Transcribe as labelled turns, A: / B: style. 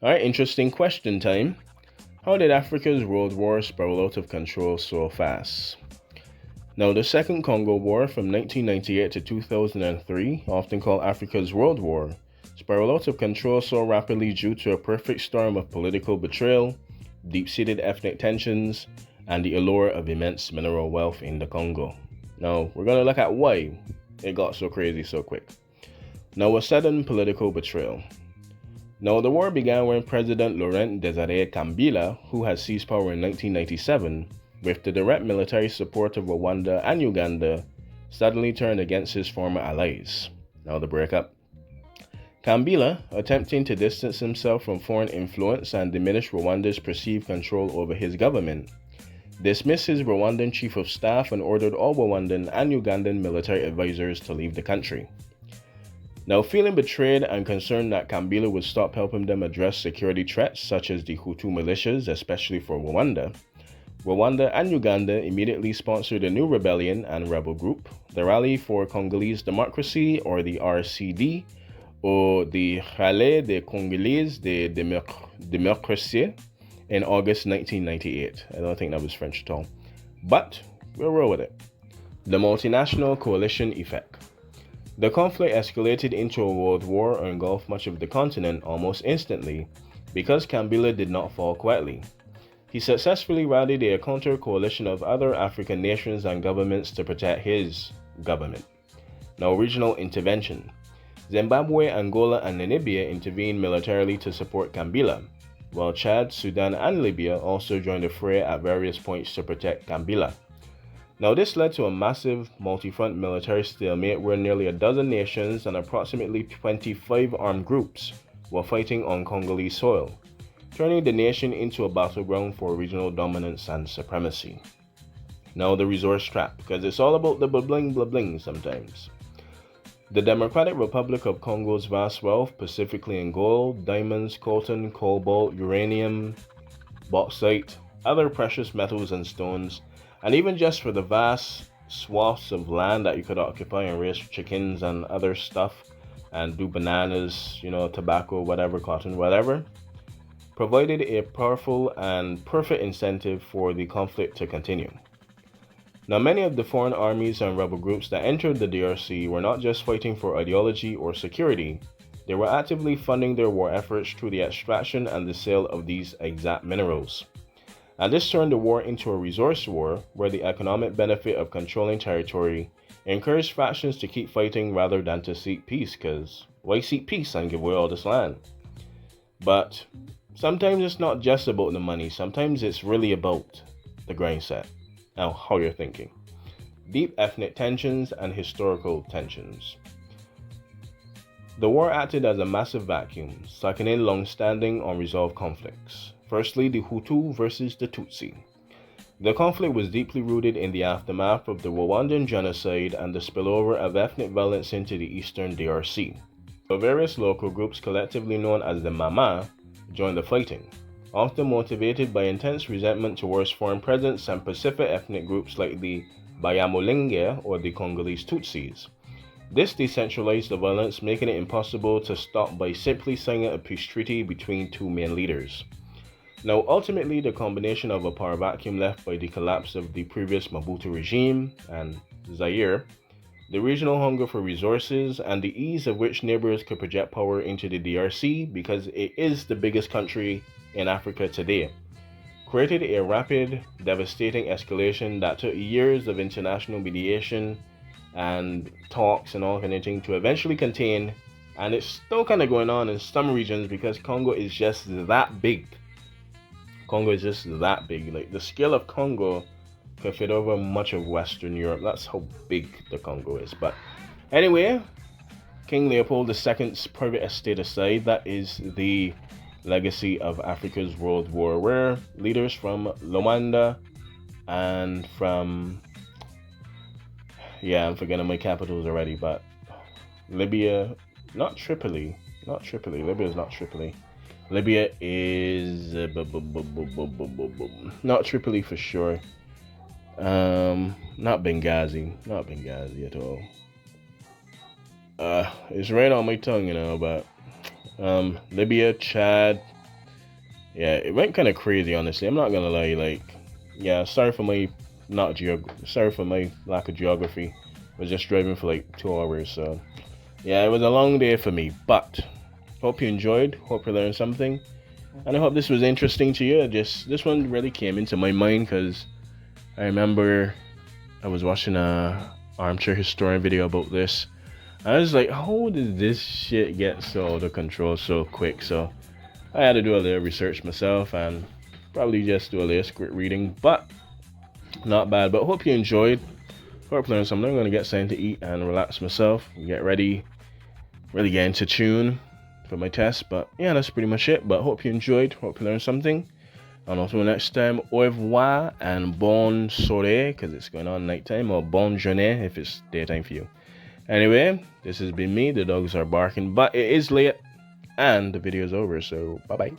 A: Alright, interesting question time. How did Africa's world war spiral out of control so fast? Now, the Second Congo War from 1998 to 2003, often called Africa's World War, spiraled out of control so rapidly due to a perfect storm of political betrayal, deep-seated ethnic tensions, and the allure of immense mineral wealth in the Congo. Now, we're going to look at why it got so crazy so quick. Now, a sudden political betrayal. Now, the war began when President Laurent Desire Kabila, who had seized power in 1997, with the direct military support of Rwanda and Uganda, suddenly turned against his former allies. Now, the breakup. Kabila, attempting to distance himself from foreign influence and diminish Rwanda's perceived control over his government, dismissed his Rwandan chief of staff and ordered all Rwandan and Ugandan military advisors to leave the country. Now, feeling betrayed and concerned that Kabila would stop helping them address security threats such as the Hutu militias, especially for Rwanda, Rwanda and Uganda immediately sponsored a new rebellion and rebel group, the Rally for Congolese Democracy, or the RCD, or the Rallye des Congolais de Démocratie, in August 1998. I don't think that was French at all, but we'll roll with it. The multinational coalition effect. The conflict escalated into a world war and engulfed much of the continent almost instantly because Kabila did not fall quietly. He successfully rallied a counter-coalition of other African nations and governments to protect his government. Now, regional intervention. Zimbabwe, Angola, and Namibia intervened militarily to support Kabila, while Chad, Sudan, and Libya also joined the fray at various points to protect Kabila. Now, this led to a massive multi-front military stalemate where nearly a dozen nations and approximately 25 armed groups were fighting on Congolese soil, turning the nation into a battleground for regional dominance and supremacy. Now, the resource trap, because it's all about the bling sometimes. The Democratic Republic of Congo's vast wealth, specifically in gold, diamonds, coltan, cobalt, uranium, bauxite, other precious metals and stones, and even just for the vast swaths of land that you could occupy and raise chickens and other stuff and do bananas, tobacco, whatever, cotton, whatever, provided a powerful and perfect incentive for the conflict to continue. Now, many of the foreign armies and rebel groups that entered the DRC were not just fighting for ideology or security, they were actively funding their war efforts through the extraction and the sale of these exact minerals. And this turned the war into a resource war where the economic benefit of controlling territory encouraged factions to keep fighting rather than to seek peace, because why seek peace and give away all this land? But sometimes it's not just about the money, sometimes it's really about the grind set and how you're thinking. Deep ethnic tensions and historical tensions. The war acted as a massive vacuum, sucking in long-standing unresolved conflicts. Firstly, the Hutu versus the Tutsi. The conflict was deeply rooted in the aftermath of the Rwandan genocide and the spillover of ethnic violence into the eastern DRC. So various local groups, collectively known as the Mama, joined the fighting, often motivated by intense resentment towards foreign presence and Pacific ethnic groups like the Banyamulenge or the Congolese Tutsis. This decentralized the violence, making it impossible to stop by simply signing a peace treaty between two main leaders. Now, ultimately, the combination of a power vacuum left by the collapse of the previous Mobutu regime and Zaire, the regional hunger for resources, and the ease of which neighbors could project power into the DRC because it is the biggest country in Africa today, created a rapid, devastating escalation that took years of international mediation and talks and all kind of thing to eventually contain, and it's still kind of going on in some regions because Congo is just that big. Congo is just that big. Like, the scale of Congo could fit over much of Western Europe. That's how big the Congo is. But anyway, King Leopold II's private estate aside, that is the legacy of Africa's World War, where leaders from Luanda and from, I'm forgetting my capitals already, but Libya, not Tripoli, Libya is not Tripoli. Libya is not Tripoli for sure. Not Benghazi at all. It's right on my tongue, but Libya, Chad, Yeah, it went kind of crazy, honestly. I'm not gonna lie. Like, yeah, sorry for my lack of geography. I was just driving for like 2 hours, so yeah, it was a long day for me. But hope you enjoyed. Hope you learned something, and I hope this was interesting to you. Just this one really came into my mind because I remember I was watching a armchair historian video about this. I was like, how did this shit get so out of control so quick? So I had to do a little research myself and probably just do a little script reading, but not bad. But hope you enjoyed. Hope you learned something. I'm gonna get something to eat and relax myself, get ready, really get into tune for my test. But yeah, that's pretty much it. But hope you enjoyed. Hope you learned something. And until next time, au revoir and bon soirée because it's going on nighttime, or bon journée if it's daytime for you. Anyway, this has been me. The dogs are barking, but it is late and the video is over. So bye bye.